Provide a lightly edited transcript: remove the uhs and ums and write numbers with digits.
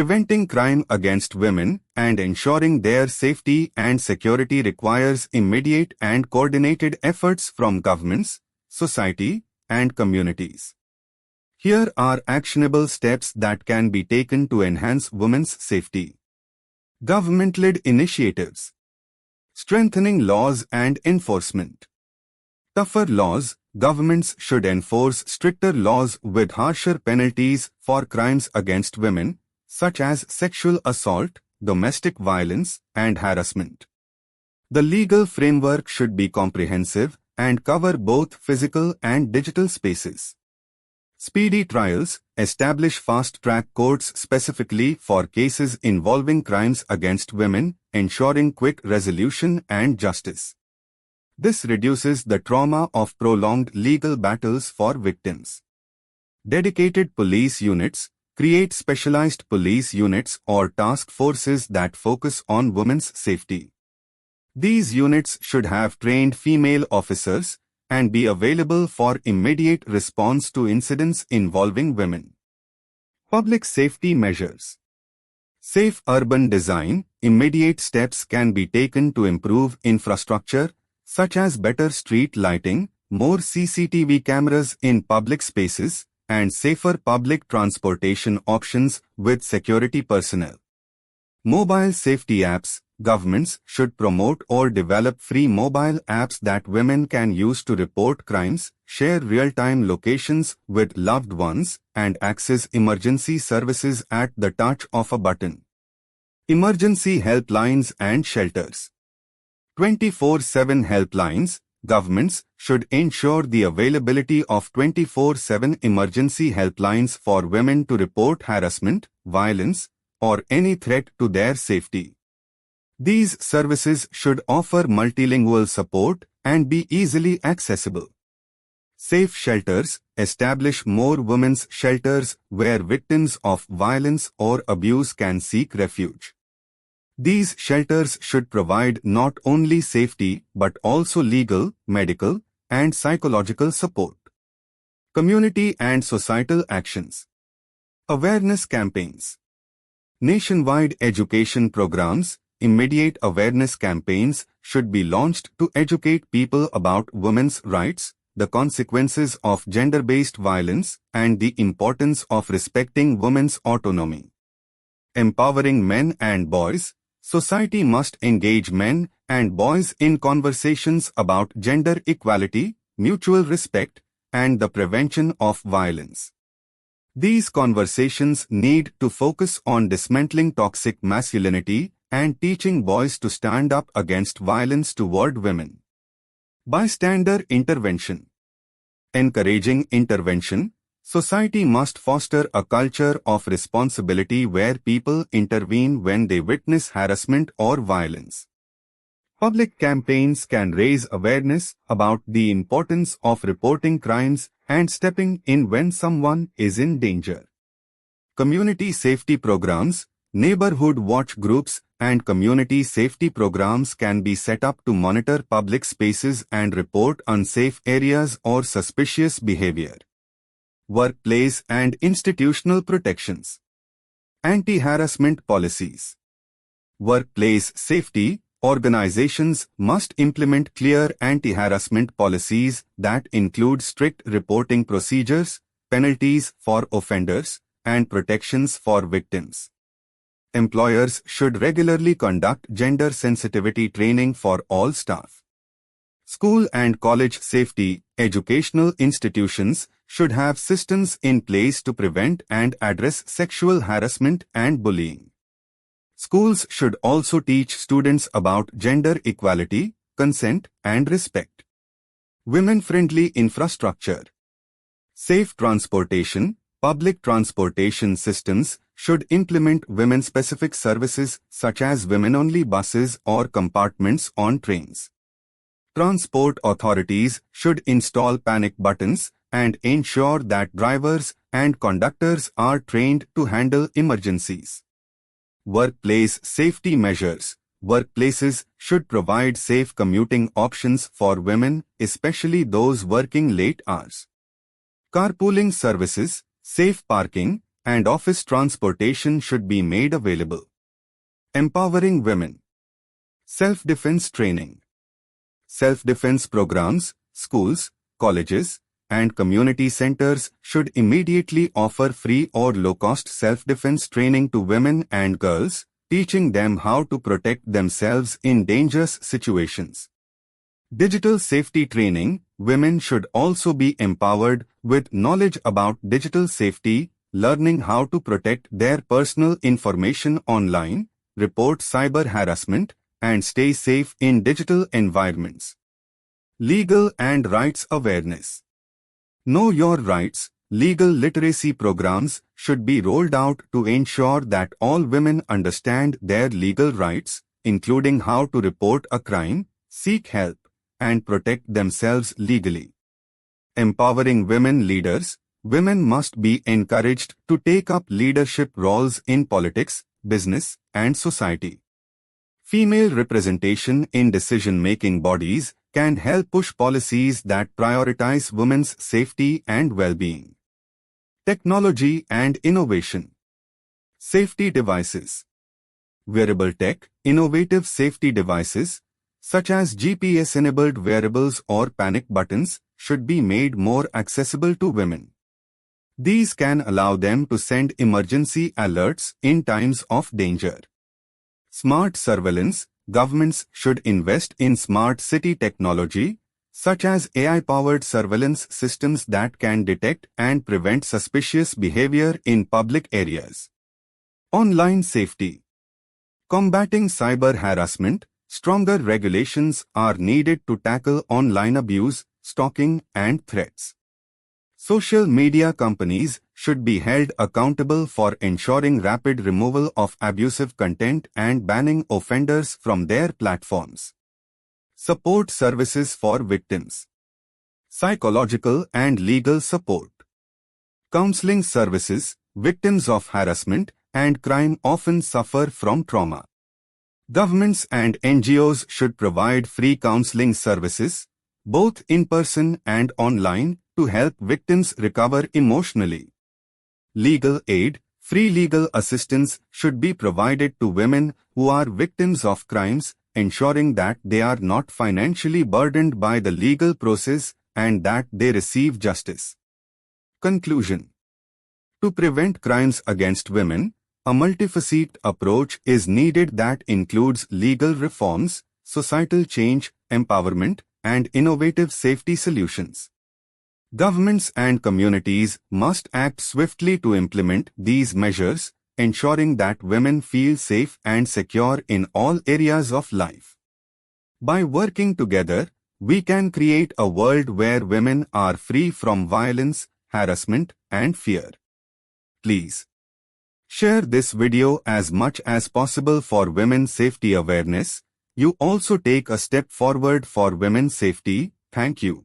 Preventing crime against women and ensuring their safety and security requires immediate and coordinated efforts from governments, society, and communities. Here are actionable steps that can be taken to enhance women's safety. Government-led initiatives. Strengthening laws and enforcement. Tougher laws. Governments should enforce stricter laws with harsher penalties for crimes against women, such as sexual assault, domestic violence, and harassment. The legal framework should be comprehensive and cover both physical and digital spaces. Speedy trials. Establish fast-track courts specifically for cases involving crimes against women, ensuring quick resolution and justice. This reduces the trauma of prolonged legal battles for victims. Dedicated police units. Create specialized police units or task forces that focus on women's safety. These units should have trained female officers and be available for immediate response to incidents involving women. Public safety measures. Safe urban design. Immediate steps can be taken to improve infrastructure, such as better street lighting, more CCTV cameras in public spaces, and safer public transportation options with security personnel. Mobile safety apps. Governments should promote or develop free mobile apps that women can use to report crimes, share real-time locations with loved ones, and access emergency services at the touch of a button. Emergency helplines and shelters. 24/7 helplines. Governments should ensure the availability of 24/7 emergency helplines for women to report harassment, violence, or any threat to their safety. These services should offer multilingual support and be easily accessible. Safe shelters. Establish more women's shelters where victims of violence or abuse can seek refuge. These shelters should provide not only safety but also legal, medical, and psychological support. Community and societal actions. Awareness campaigns. Nationwide education programs. Immediate awareness campaigns should be launched to educate people about women's rights, the consequences of gender-based violence, and the importance of respecting women's autonomy. Empowering men and boys. Society must engage men and boys in conversations about gender equality, mutual respect, and the prevention of violence. These conversations need to focus on dismantling toxic masculinity and teaching boys to stand up against violence toward women. Bystander intervention. Encouraging intervention. Society must foster a culture of responsibility where people intervene when they witness harassment or violence. Public campaigns can raise awareness about the importance of reporting crimes and stepping in when someone is in danger. Community safety programs. Neighborhood watch groups and community safety programs can be set up to monitor public spaces and report unsafe areas or suspicious behavior. Workplace and institutional protections. Anti-harassment policies. Workplace safety. Organizations must implement clear anti-harassment policies that include strict reporting procedures, penalties for offenders, and protections for victims. Employers should regularly conduct gender sensitivity training for all staff. School and college safety. Educational institutions should have systems in place to prevent and address sexual harassment and bullying. Schools should also teach students about gender equality, consent, and respect. Women-friendly infrastructure. Safe transportation. Public transportation systems should implement women-specific services such as women-only buses or compartments on trains. Transport authorities should install panic buttons and ensure that drivers and conductors are trained to handle emergencies. Workplace safety measures. Workplaces should provide safe commuting options for women, especially those working late hours. Carpooling services. Safe parking and office transportation should be made available. Empowering women. Self-defense training. Self-defense programs, schools, colleges, and community centers should immediately offer free or low-cost self-defense training to women and girls, teaching them how to protect themselves in dangerous situations. Digital safety training. Women should also be empowered with knowledge about digital safety, learning how to protect their personal information online, report cyber harassment, and stay safe in digital environments. Legal and rights awareness. Know your rights. Legal literacy programs should be rolled out to ensure that all women understand their legal rights, including how to report a crime, seek help, and protect themselves legally. Empowering women leaders. Women must be encouraged to take up leadership roles in politics, business, and society. Female representation in decision-making bodies can help push policies that prioritize women's safety and well-being. Technology and innovation. Safety devices. Wearable tech. Innovative safety devices, such as GPS-enabled wearables or panic buttons, should be made more accessible to women. These can allow them to send emergency alerts in times of danger. Smart surveillance. Governments should invest in smart city technology, such as AI-powered surveillance systems that can detect and prevent suspicious behavior in public areas. Online safety. Combating cyber harassment. Stronger regulations are needed to tackle online abuse, stalking, and threats. Social media companies should be held accountable for ensuring rapid removal of abusive content and banning offenders from their platforms. Support services for victims. Psychological and legal support. Counseling services. Victims of harassment and crime often suffer from trauma. Governments and NGOs should provide free counseling services, both in person and online, to help victims recover emotionally. Legal aid. Free legal assistance should be provided to women who are victims of crimes, ensuring that they are not financially burdened by the legal process and that they receive justice. Conclusion. To prevent crimes against women, a multifaceted approach is needed that includes legal reforms, societal change, empowerment, and innovative safety solutions. Governments and communities must act swiftly to implement these measures, ensuring that women feel safe and secure in all areas of life. By working together, we can create a world where women are free from violence, harassment, and fear. Please share this video as much as possible for women's safety awareness. You also take a step forward for women's safety. Thank you.